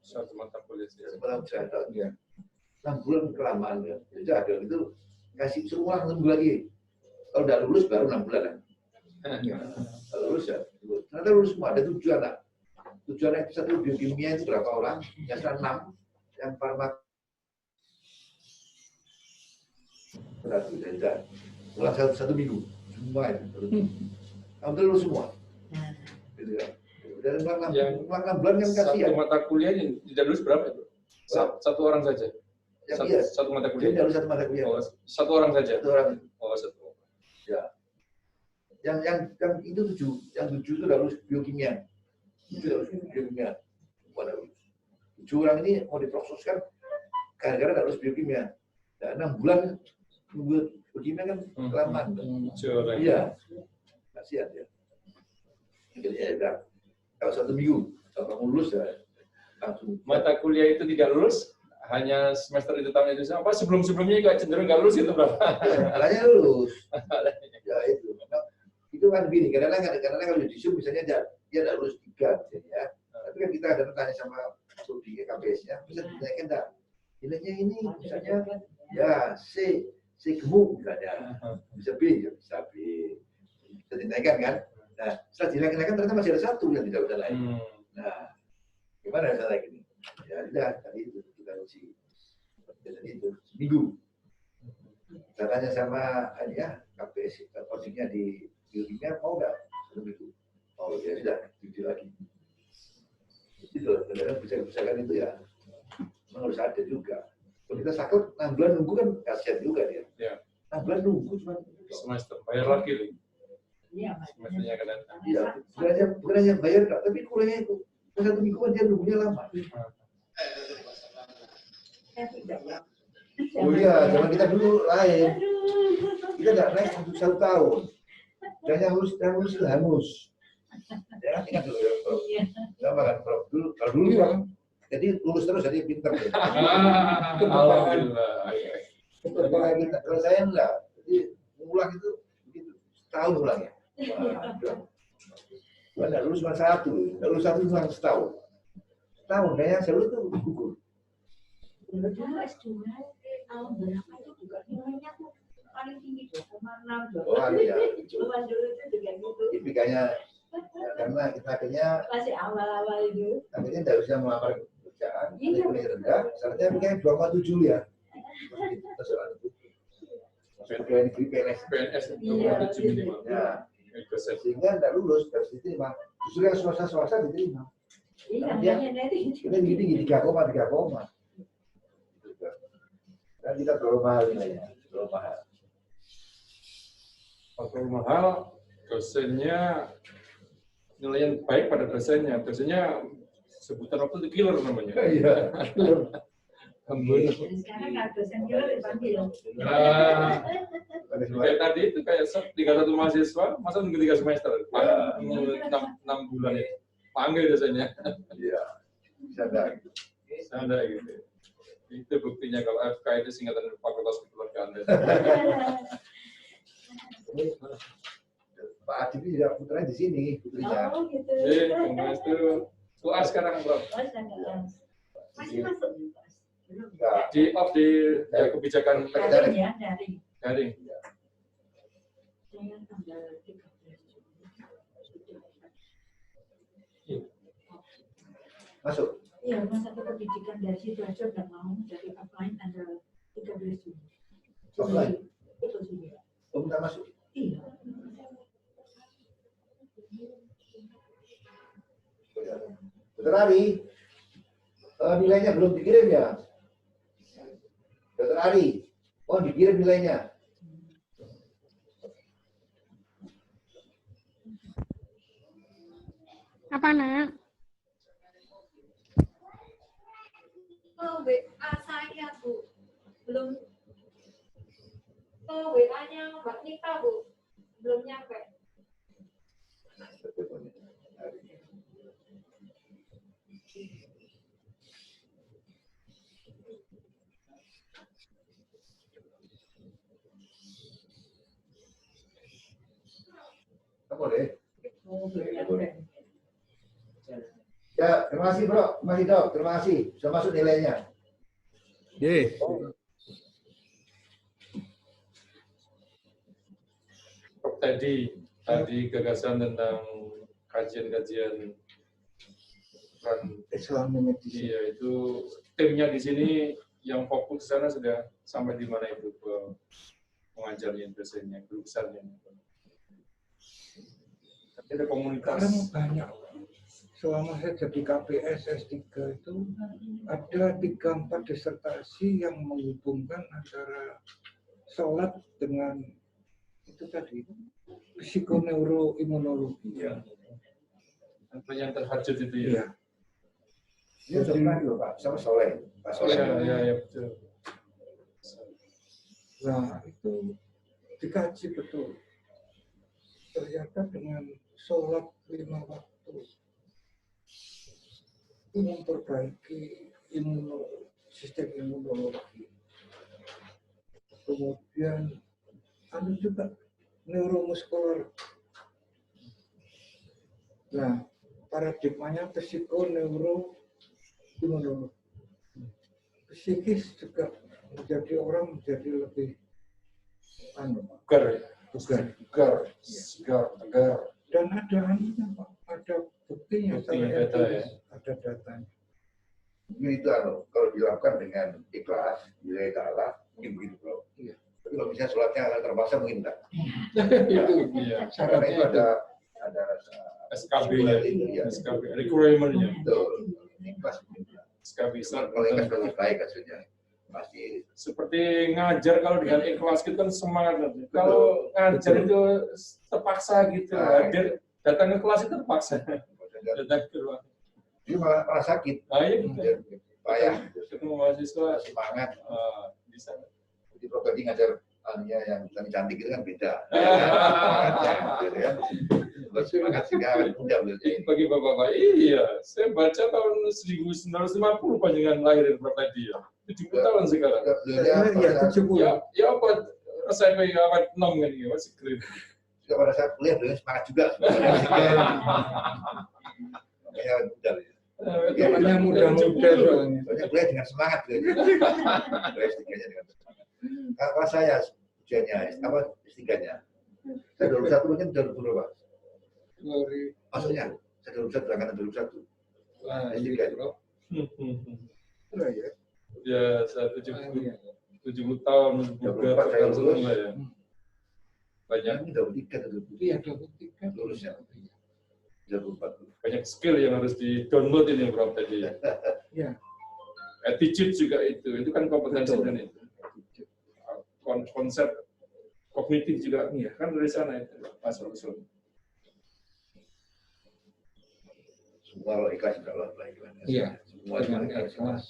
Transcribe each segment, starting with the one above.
Satu mata kuliah saja. Satu mata kuliah. 6 bulan kelamaan ya. Jadi ada itu kasih semua nunggu lagi. Kalau udah lulus baru 6 bulan kan. Kalau lulus ya. Ternyata lulus semua ada 7 anak. 7 anak itu satu biokimia itu berapa orang? Yang 6, yang farmaka berarti dan ulang satu minggu semua itu. Alhamdulillah lulus semua. Gitu ya. Dan ulang 6 bulan kan kasihan. Satu mata kuliah yang tidak lulus berapa itu? Satu orang saja. Satu mata kuliah. Jadi satu mata kuliah. Oh, satu orang saja. Satu orang. Oh, satu. Ya. Yang itu 7, yang 7 itu udah lulus biokimia. Itu udah lulus biokimia. Pada 7 orang ini mau diproseskan gara-gara udah lulus biokimia. Nah, 6 bulan nunggu biokimia kan kelamaan. Iya. Kasihan ya. Jadi ya kalau 1 minggu kalau kamu lulus ya langsung. Mata kuliah itu tidak lulus, hanya semester itu tahun itu apa sebelumnya juga cenderung nggak lulus itu berapa? Makanya lulus. Ya itu. Itu kan gini, kadang-kadang kalau di Zoom misalnya dia nggak lulus 3 misalnya. Tapi kan kita ada tanya sama di KPS-nya, bisa dinaikkan enggak? Nilainya ini misalnya ya C gemuk misalnya, bisa B ya bisa B, bisa dinaikkan kan? Nah setelah dinaikkan ternyata masih ada 1 yang tidak bisa naik. Nah gimana cara ini? Ya udah tadi itu kita uji, jadi itu seminggu. Caranya sama ya KPS codingnya di biokimia mau nggak 1 minggu? Oh ya sudah uji lagi. Itu kadang-kadang bisa kan itu ya memang harus ada juga. Kalau kita sakit 6 bulan nunggu kan kasihan juga dia. Ya. 6 bulan nunggu cuma semester bayar lagi nih. Iya, semesternya kan. Iya, bukan hanya bayar Kak, tapi kuliahnya itu 1 minggu kan dia nunggunya lama. Oh iya, zaman kita dulu lain. Kita nggak naik untuk 1 tahun. Dan yang lulus itu hangus. Ya, ingat dulu ya, Prof. Enggak makan Prof. Kalau dulu Prof. Jadi lulus terus jadi pintar. Alhamdulillah. Kalau saya enggak. Jadi ulang itu begitu. Setahun ulangnya. Wah, enggak lulus cuma 1. Enggak lulus 1 cuma setahun. Setahun kayaknya saya lulus tuh gugur. Dulu S2 tahun berapa itu juga nilainya tuh paling tinggi 2,6. Oh iya. Cuma dulu itu juga gitu. Tipikanya ya, karena kita akhirnya masih awal-awal itu. Akhirnya tidak bisa melamar pekerjaan. Nilai rendah. Misalnya mungkin 2,7 ya. Kita soal itu. Pegawai negeri PNS itu 7 minimal. Ya. Sehingga tidak lulus harus diterima. Justru yang swasta diterima. Iya. Kita gini 3,3. Dan kita terlalu mahal nilainya, terlalu mahal. Terlalu mahal, dosennya nilai yang baik pada dosennya sebutan apa itu killer namanya. Iya. Sekarang nggak dosen killer dipanggil. Kayak tadi itu kayak 31 mahasiswa, masa nunggu 3 semester, 6 bulan itu, panggil dosennya. Iya, bisa ada gitu. Ada gitu. Itu buktinya kalau FK itu singkatan Fakultas Kekeluargaan. Pak Adib juga putranya di sini, putrinya. Oh gitu. Itu UAS sekarang Bro. Masih masuk di off di kebijakan daring ya, daring. Dengan tanggal 13 Juni. Masuk. Iya, rumah satu pendidikan dari Sidoarjo udah mau dari offline tanggal 13 Juni. Offline? Itu Juni. Oh, minta masuk? Iya. Dokter Ari, nilainya belum dikirim ya? Dokter Ari, oh dikirim nilainya. Apa nak? Oh, WA saya Bu, belum. Oh, WA-nya Mbak Nita Bu, belum nyampe. Boleh. Oh, boleh. Ya, terima kasih bro, terima kasih dok, terima kasih sudah masuk nilainya. Ye. Tadi gagasan tentang kajian-kajian peran Islamic medicine. iya itu timnya di sini yang fokus sana sudah sampai di mana itu pengajarnya dosennya guru besarnya. Tapi ada komunitas. Sekarang banyak. Selama saya jadi KPS S3 itu ada 3-4 disertasi yang menghubungkan antara sholat dengan itu tadi psikoneuroimunologi. Ya. Yang terhajut itu ya. Iya. Ini udah pernah juga Pak, sama Soleh. Pak Soleh. Iya, betul. Nah, itu dikaji betul. Ternyata dengan sholat 5 waktu itu memperbaiki sistem imunologi. Kemudian ada juga neuromuskular. Nah, paradigmanya psikoneuroimunologi. Psikis juga menjadi orang menjadi lebih Segar. dan ada anunya Pak, ada buktinya, Data ya. ada datanya. Mungkin itu kalau dilakukan dengan ikhlas, nilai ta'ala, mungkin begitu bro. Iya. Tapi kalau misalnya sholatnya akan terpaksa mungkin enggak. Itu iya. Karena itu ada SKB-nya, Iya. SKB, requirement-nya. Betul. Ikhlas mungkin enggak. SKB. Kalau ikhlas lebih baik hasilnya. Pasti. Seperti ngajar kalau dengan ikhlas itu kan semangat. Kalau ngajar itu terpaksa gitu. Hadir datang ke kelas itu terpaksa. Datang ke ruang. Dia malah sakit. Iya, Payah. ketemu mahasiswa Semangat. di sana. Jadi Prof tadi ngajar anunya yang cantik itu kan beda. Semangat sih kan mudah belajar. Bagi bapak-bapak, iya, saya baca tahun 1950 panjangan lahir Prof tadi ya. 70 tahun sekarang. Ya, 70. Ya apa SMP abad 6 kan ya, masih keren. Juga pada saat kuliah beliau semangat juga sebenarnya. Makanya mudah ya. Namanya muda-muda soalnya. Soalnya kuliah dengan semangat beliau. Kuliah S3-nya dengan semangat. Kalau saya ujiannya apa S3-nya? Saya 2001 mungkin 2000 berapa? Maksudnya saya 2001 angkatan 2001. Wah, S3 iya, itu. bro. Iya, ya. Ya, saya 70 tahun juga 24 saya langsung lulus. lah ya. Banyak Ini 23 atau 24 Iya, 23. lulusnya. 24. banyak skill yang harus di-download ini Prof tadi ya. Iya. Attitude juga itu kan kompetensi Betul. dan itu. Konsep kognitif juga Iya. kan dari sana itu Mas Rasul. Semua kalau ikhlas insya Allah baik. Iya. Semua Dengan ikhlas. ikhlas.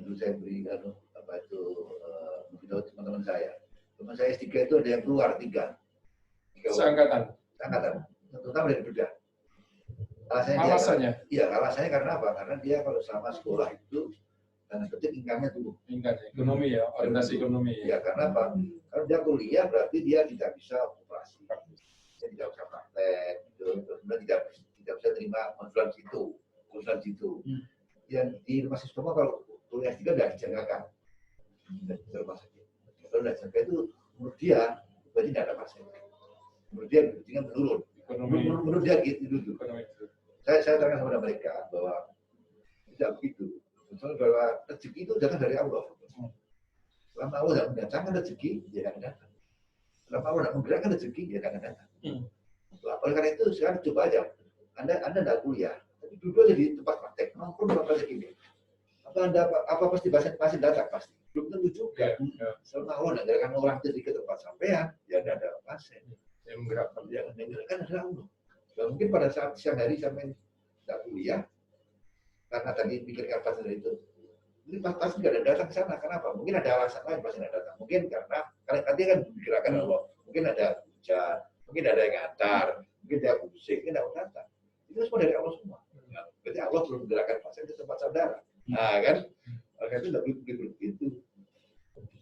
Dulu saya beri apa itu memberitahu teman-teman saya. Teman saya S3 itu ada yang keluar 3. Seangkatan. Angkatan, terutama dari Bedah. Alasannya Iya, alasannya karena apa? Karena dia kalau selama sekolah itu tanda petik income-nya turun. tingkat ekonomi ya, orientasi ekonomi. Iya, karena apa? Kalau dia kuliah berarti dia tidak bisa operasi, dia tidak bisa praktek, gitu. Terus kemudian tidak bisa terima konsulan situ. Yang di rumah sakit semua kalau kuliah S3 tidak dijagakan. Di rumah sakit. Kalau tidak jaga itu menurut dia berarti tidak ada pasien. Menurut dia dengan menurun. Menurut dia gitu dulu. Saya terangkan kepada mereka bahwa tidak begitu. Misalnya bahwa rezeki itu datang dari Allah. Selama Allah tidak mendatangkan rezeki, dia akan datang. Selama Allah tidak menggerakkan rezeki, dia akan datang. Oleh karena itu sekarang coba aja. Anda tidak kuliah, tapi duduk aja di tempat praktek. Nongkrong di tempat praktek ini. Apa pasti pasien datang pasti. Belum tentu juga. Selama Allah tidak menggerakkan orang jadi ke tempat sampean, ya tidak ada pasien. Yang menggerakkan adalah Allah. Dan mungkin pada saat siang hari sampai tidak kuliah, karena tadi pikirkan pasien itu, ini pasti tidak ada datang ke sana. Kenapa? Mungkin ada alasan lain pasti tidak datang. Mungkin karena tadi kan digerakkan Allah. Mungkin ada hujan, mungkin ada yang ngantar, mungkin dia pusing, mungkin tidak datang. Itu semua dari Allah semua. Nah, berarti Allah belum menggerakkan pasien ke tempat saudara. Nah kan, maka itu tidak begitu.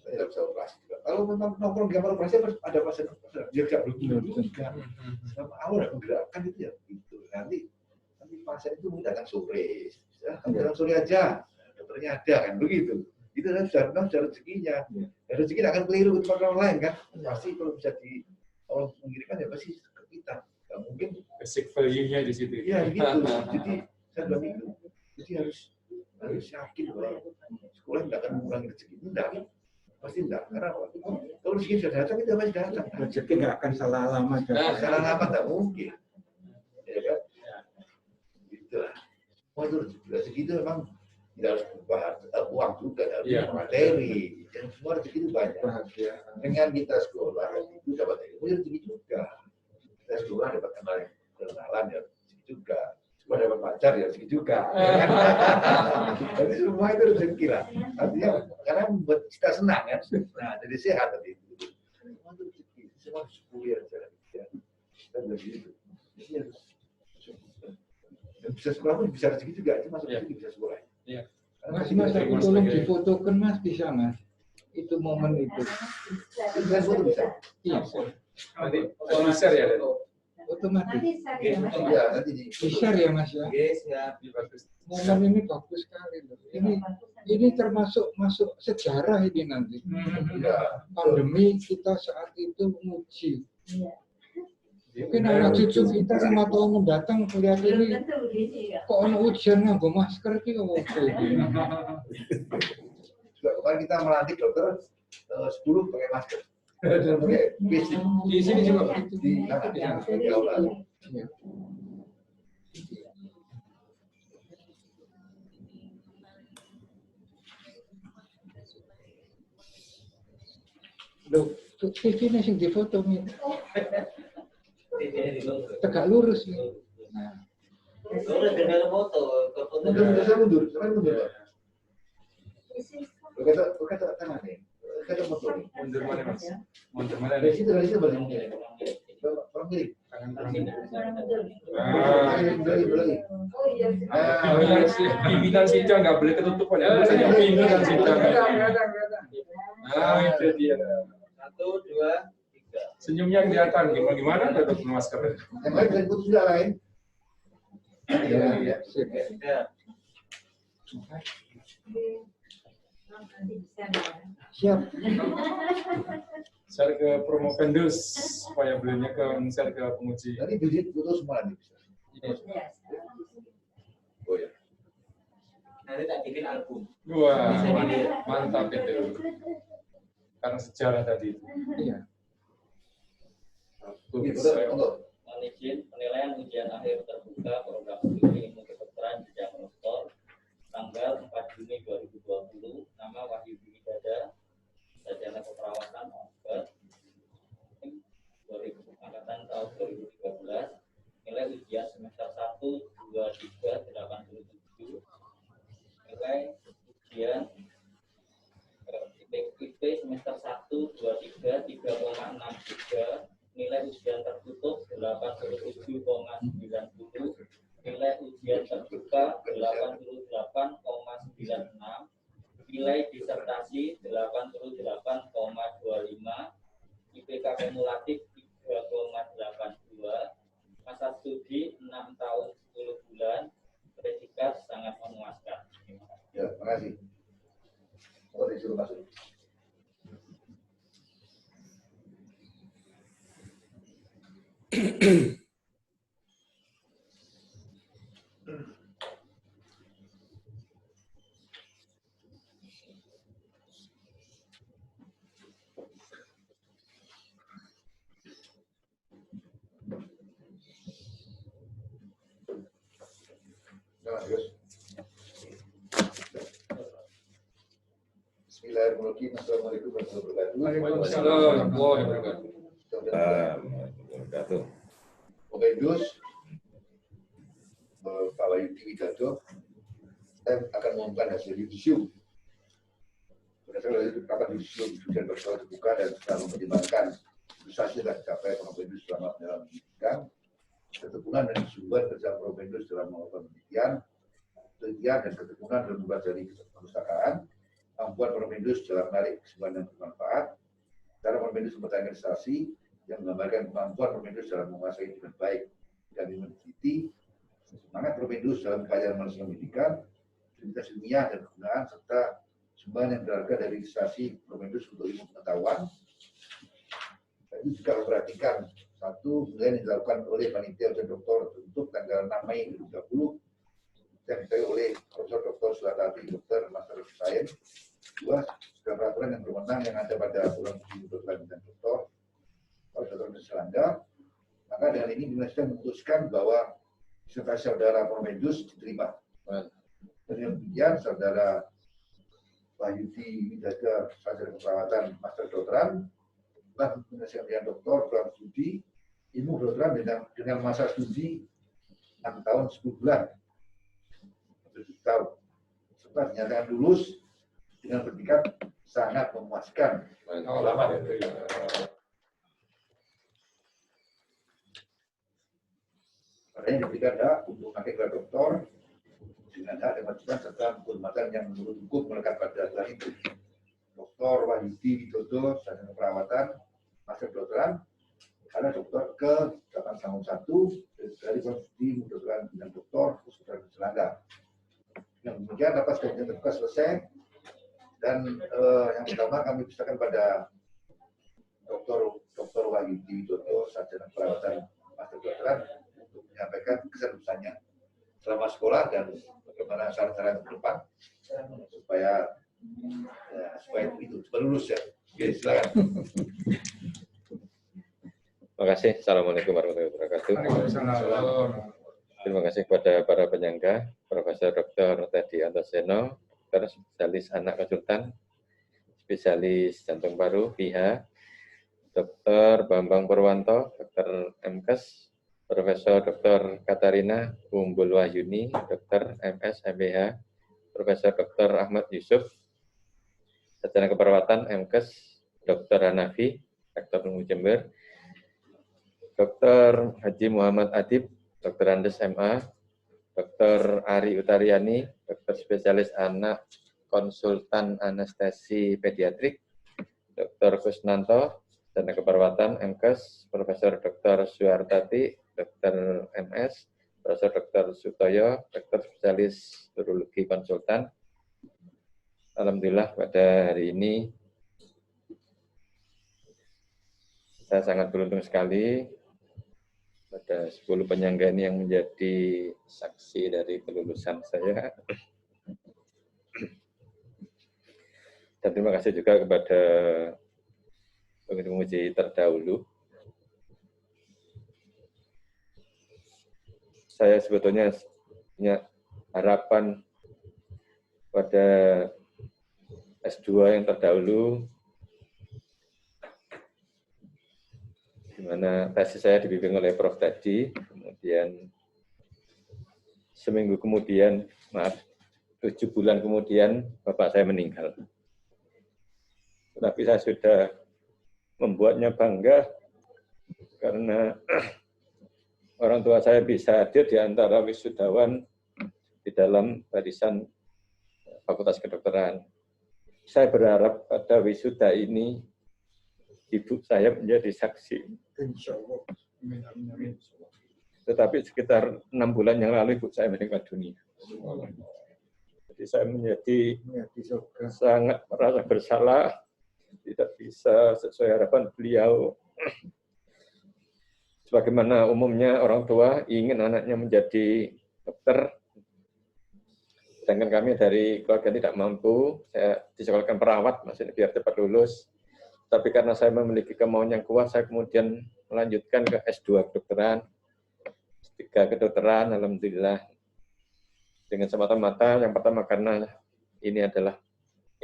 Saya tidak bisa operasi juga. Kalau memang nongkrong di kamar operasi ada pasien dia tidak begitu juga. Sama Allah tidak menggerakkan itu ya begitu. Nah, pasien itu mungkin datang sore, datang sore aja, dokternya ada kan begitu. Itu sudah rezekinya. Ya, rezeki akan keliru ke tempat orang lain kan. Pasti kalau bisa Allah mengirimkan ya pasti ke kita. Gak mungkin. Basic value-nya di situ. Iya gitu. Jadi saya bilang itu. Jadi harus yakin bahwa sekolah tidak akan mengurangi rezeki. Tidak kan? Pasti tidak. Karena apa? Kalau rezeki sudah datang itu pasti datang. Rezeki nggak akan salah alamat. Salah alamat tidak mungkin. Ya kan? Gitu lah. Semua itu rezeki itu memang tidak harus berupa uang juga, harus materi. Dan semua rezeki itu banyak. Dengan kita sekolah itu dapat ilmu rezeki juga. Kita sekolah dapat kenalan ya rezeki juga. Sekolah dapat pacar ya rezeki juga. Jadi semua itu rezeki lah. Artinya karena membuat kita senang kan. Nah jadi sehat tadi. Semua itu rezeki. Semua harus kuliah secara kita. Kita begitu. Jadi harus bisa sekolah pun bisa rezeki juga. Itu masuk rezeki bisa sekolah. Iya. Mas, aku tolong difotokan Mas, bisa Mas? Itu momen itu. Bisa foto bisa. Iya. Nanti tolong share ya. Otomatis. Iya, nanti di Bisa ya Mas ya. siap. Momen ini bagus sekali loh. Ini termasuk masuk sejarah ini nanti. Iya. Pandemi kita saat itu menguji. Mungkin anak cucu kita 5 tahun mendatang melihat ini kok ada ujian nganggo masker ki opo iki. Juga kemarin kita melantik dokter 10 pakai masker. Dan pakai face shield. Di sini juga. Di aula. Loh, TV-nya sing difoto nih. Tegak lurus nih. Nah, Mundur, saya mundur. Berkata tangan nih. Berkata motor. Mundur mana Mas? Mundur mana Dari nih? situ balik. Orang kiri. Balik. Pimpinan sidang nggak boleh ketutupan ya. Biasanya pimpinan sidang. Nah itu dia. 1, 2, 3. Senyumnya kelihatan gimana tuh dokter masker. Yang lain dari putih sudah lain. ya, sip. Siap. Share ke promo vendors supaya belinya ke share ke penguji. Tadi biji foto semua nih bisa. Oh ya. Nanti tak bikin album. Wah, mantap itu. Karena sejarah tadi. Iya. Ini foto. Mohon izin, penilaian ujian akhir terbuka program studi ilmu kedokteran jenjang doktor tanggal 4 Juni 2020. Nama Wahyu Dada, sarjana keperawatan obat angkatan tahun 2013. Nilai ujian semester 1, 2, 3, 87. Nilai ujian IP semester 1, 2, 3, 3,63. Nilai ujian tertutup 87,90, nilai ujian terbuka 88,96, nilai disertasi 88,25, IPK kumulatif 3,82, masa studi 6 tahun 10 bulan, predikat sangat memuaskan. Ya, makasih. Oh, disuruh masuk. Bismillahirrahmanirrahim. Assalamualaikum warahmatullahi wabarakatuh. Waalaikumsalam warahmatullahi wabarakatuh. Komendus Pak Wahyu Widarto, saya akan mengumumkan hasil yudisium. Berdasarkan dari rapat yudisium dan bersoal terbuka dan setelah mempertimbangkan prestasi telah dicapai Komendus selama menjalani pendidikan, keteguhan dan kesungguhan kerja Komendus dalam melakukan penelitian dan keteguhan dalam mempelajari perpustakaan, kemampuan Komendus dalam menarik kesimpulan yang bermanfaat, cara Komendus mempertahankan prestasi yang menggambarkan kemampuan Komendus dalam menguasai dengan baik dan meneliti semangat Promedus dalam pelajaran manusia pendidikan, identitas ilmiah dan kegunaan, serta sumbangan yang berharga dari instansi Promedus untuk ilmu pengetahuan. Itu juga memperhatikan satu, kemudian yang dilakukan oleh panitia dan doktor untuk tanggal 6 Mei 2020 yang diketahui oleh Profesor Dr. Suhartati, Dokter Master of Science. Dua, segala peraturan yang berwenang yang ada pada aturan kedokteran dan dokter, dokter Selangga. Maka dengan ini Indonesia memutuskan bahwa disertasi saudara Promedus diterima. Dan yang demikian, saudara Wahyudi Widaga, sarjana keperawatan master kedokteran, telah menyelesaikan dengan doktor dalam studi ilmu kedokteran dengan masa studi 6 tahun 10 bulan. 7 tahun. Serta dinyatakan lulus dengan predikat sangat memuaskan. Selamat itu ya. Padanya diberikan hak untuk pakai gelar doktor dengan hak dan kewajiban serta penghormatan yang menurut hukum melekat pada gelar itu. Dr. Wahyudi Widodo, sarjana keperawatan, master kedokteran, ada dokter ke 891 dari konstitusi kedokteran bidang dokter Universitas Selangga. Yang demikian dapat sebagian terbuka selesai dan yang pertama kami persilakan pada Dr. Wahyudi Widodo, sarjana keperawatan, master kedokteran untuk menyampaikan kesan-pesannya selama sekolah dan bagaimana saran-saran ke depan supaya itu supaya lulus ya. Oke, silakan. Terima kasih. Assalamualaikum warahmatullahi wabarakatuh. Waalaikumsalam. Terima kasih kepada para penyangga, Profesor Dr. Teddy Antaseno, dokter spesialis anak konsultan, spesialis jantung paru, PIHA, Dr. Bambang Purwanto, Dr. MKes, Profesor Dr. Katarina Umbul Wahyuni, Dr. MS MPH, Profesor Dr. Ahmad Yusuf, sarjana keperawatan MKes, Dr. Hanafi, Rektor Unmu Jember, Dr. Haji Muhammad Adib, Dr. Andes MA, Dr. Ari Utariani, dokter spesialis anak konsultan anestesi pediatrik, Dr. Kusnanto, sarjana keperawatan MKes, Profesor Dr. Suhartati, Dr. MS, Profesor Dr. Sutoyo, dokter spesialis urologi konsultan. Alhamdulillah pada hari ini saya sangat beruntung sekali pada 10 penyangga ini yang menjadi saksi dari kelulusan saya. Dan terima kasih juga kepada penguji terdahulu. Saya sebetulnya punya harapan pada S2 yang terdahulu, di mana tesis saya dibimbing oleh Prof. Teddy, kemudian seminggu kemudian, 7 bulan kemudian, bapak saya meninggal. Tapi saya sudah membuatnya bangga, karena orang tua saya bisa hadir di antara wisudawan di dalam barisan Fakultas Kedokteran. Saya berharap pada wisuda ini ibu saya menjadi saksi. Insya Allah. Tetapi sekitar 6 bulan yang lalu ibu saya meninggal dunia. Jadi saya menjadi sangat merasa bersalah, tidak bisa sesuai harapan beliau. Sebagaimana umumnya orang tua ingin anaknya menjadi dokter, sedangkan kami dari keluarga tidak mampu. Saya disekolahkan perawat, maksudnya biar cepat lulus. Tapi karena saya memiliki kemauan yang kuat, saya kemudian melanjutkan ke S2 kedokteran, S3 kedokteran, alhamdulillah. Dengan semata-mata, yang pertama karena ini adalah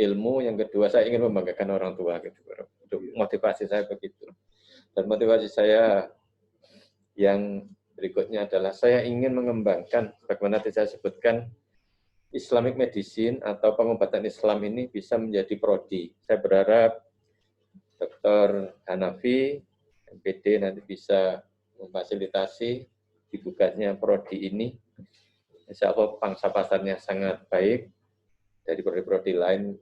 ilmu, yang kedua saya ingin membanggakan orang tua. Gitu. Untuk motivasi saya begitu. Dan motivasi saya yang berikutnya adalah saya ingin mengembangkan, bagaimana tadi saya sebutkan, Islamic Medicine atau pengobatan Islam ini bisa menjadi prodi. Saya berharap Dr. Hanafi, MPD nanti bisa memfasilitasi dibukanya prodi ini. Insya Allah pangsa pasarnya sangat baik dari prodi-prodi lain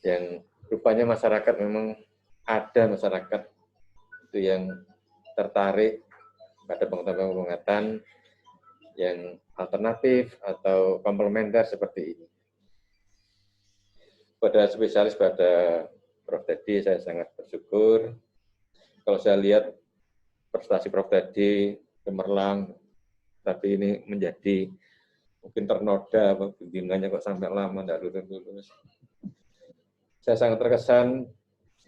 yang rupanya masyarakat memang ada masyarakat itu yang tertarik pada pengobatan yang alternatif atau komplementer seperti ini. Pada spesialis pada Prof. Teddy saya sangat bersyukur. Kalau saya lihat prestasi Prof. Teddy cemerlang, tapi ini menjadi mungkin ternoda, bimbingannya kok sampai lama tidak lulus. Saya sangat terkesan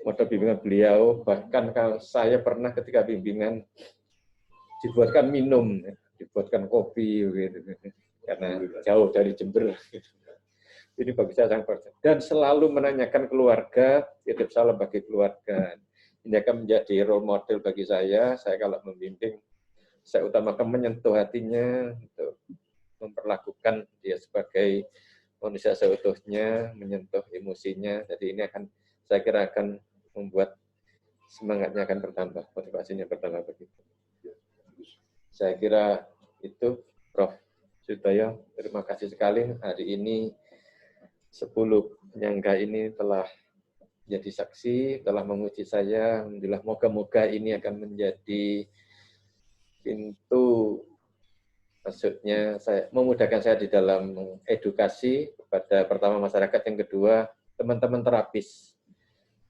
model bimbingan beliau, bahkan kalau saya pernah ketika bimbingan dibuatkan minum, dibuatkan kopi, gitu, karena jauh dari Jember. Ini bagi saya sangat percaya. Dan selalu menanyakan keluarga, titip salam bagi keluarga. Ini akan menjadi role model bagi saya kalau membimbing, saya utamakan menyentuh hatinya, untuk memperlakukan dia sebagai manusia seutuhnya, menyentuh emosinya. Jadi ini akan, saya kira akan membuat semangatnya akan bertambah, motivasinya bertambah begitu. Saya kira itu, Prof. Sutoyo, terima kasih sekali. Hari ini 10 penyangga ini telah menjadi saksi, telah menguji saya. Alhamdulillah, moga-moga ini akan menjadi pintu maksudnya saya memudahkan saya di dalam edukasi kepada pertama masyarakat, yang kedua teman-teman terapis.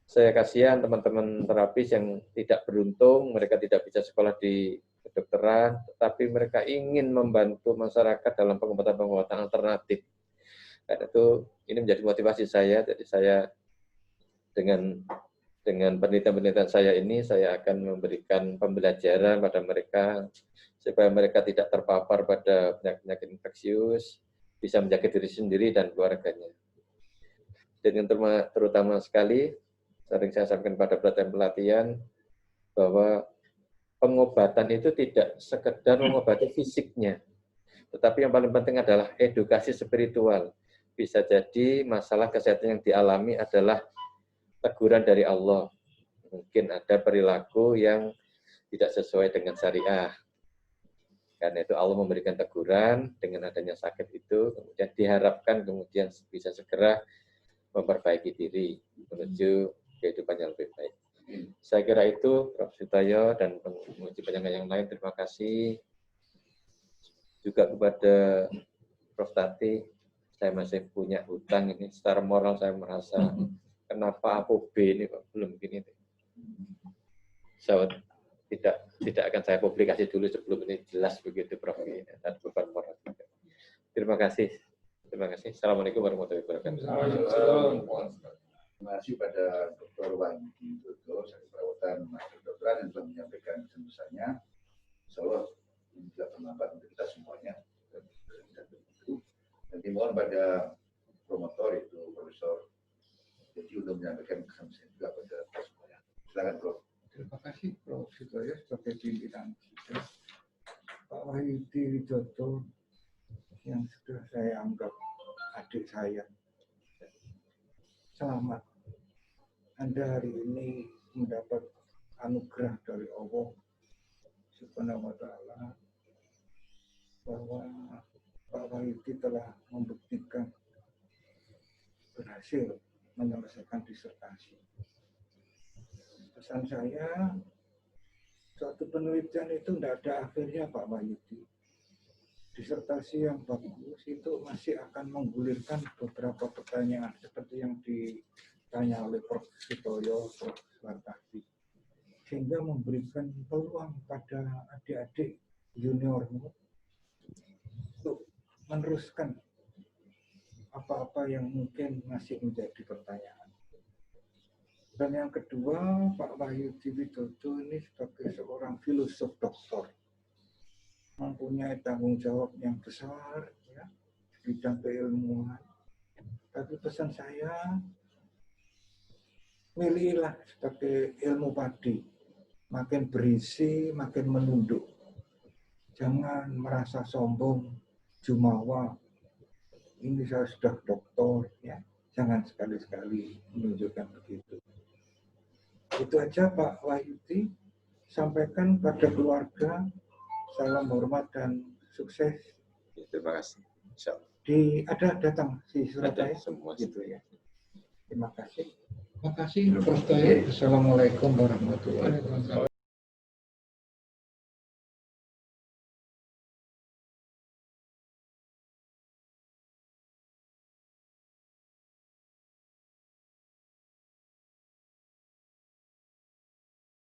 Saya kasihan teman-teman terapis yang tidak beruntung, mereka tidak bisa sekolah di kedokteran, tetapi mereka ingin membantu masyarakat dalam pengobatan-pengobatan alternatif. Karena itu ini menjadi motivasi saya. Jadi saya dengan penelitian-penelitian saya ini, saya akan memberikan pembelajaran pada mereka supaya mereka tidak terpapar pada penyakit infeksius, bisa menjaga diri sendiri dan keluarganya. Dan yang terutama sekali, sering saya sampaikan pada pelatihan bahwa pengobatan itu tidak sekedar mengobati fisiknya, tetapi yang paling penting adalah edukasi spiritual. Bisa jadi masalah kesehatan yang dialami adalah teguran dari Allah. Mungkin ada perilaku yang tidak sesuai dengan syariah. Karena itu Allah memberikan teguran dengan adanya sakit itu, kemudian diharapkan kemudian bisa segera memperbaiki diri menuju kehidupan yang lebih baik. Saya kira itu, Prof. Sutoyo dan penguji penyangga yang lain, terima kasih. Juga kepada Prof. Tati, saya masih punya hutang ini. Secara moral saya merasa, kenapa APO B ini Pak, belum begini. So, tidak akan saya publikasi dulu sebelum ini jelas begitu, Prof. Dan beban moral. Terima kasih. Terima kasih. Assalamualaikum warahmatullahi wabarakatuh. Terima kasih pada Dr. Wahyudi Widodo, Sakit Perawatan Kedokteran yang telah menyampaikan pesan-pesannya. Insya Allah ini tidak terlambat untuk kita semuanya. Dan dimohon pada promotor itu Profesor Jadi untuk menyampaikan pesan-pesan juga pada kita semuanya. Silakan, Prof. Terima kasih Prof. Sutoyo sebagai pimpinan kita. Pak Wahyudi Widodo yang sudah saya anggap adik saya. Selamat. Anda hari ini mendapat anugerah dari Allah Subhanahu wa Ta'ala bahwa Pak Wahyudi telah membuktikan berhasil menyelesaikan disertasi. Pesan saya, suatu penelitian itu tidak ada akhirnya Pak Wahyudi. Disertasi yang bagus itu masih akan menggulirkan beberapa pertanyaan seperti yang ditanya oleh Prof. Sutoyo, Prof. Wartati, sehingga memberikan peluang pada adik-adik juniormu untuk meneruskan apa-apa yang mungkin masih menjadi pertanyaan. Dan yang kedua, Pak Wahyudi Widodo ini sebagai seorang filosof doktor mempunyai tanggung jawab yang besar ya, di bidang keilmuan. Tapi pesan saya, milihlah sebagai ilmu padi, makin berisi, makin menunduk. Jangan merasa sombong, jumawa. Ini saya sudah doktor, ya. Jangan sekali-sekali menunjukkan begitu. Itu aja Pak Wahyudi. Sampaikan pada keluarga. Salam hormat dan sukses. Terima kasih. Ada datang si Surabaya semua gitu ya. Terima kasih. Terima kasih Prof. Assalamualaikum warahmatullahi wabarakatuh.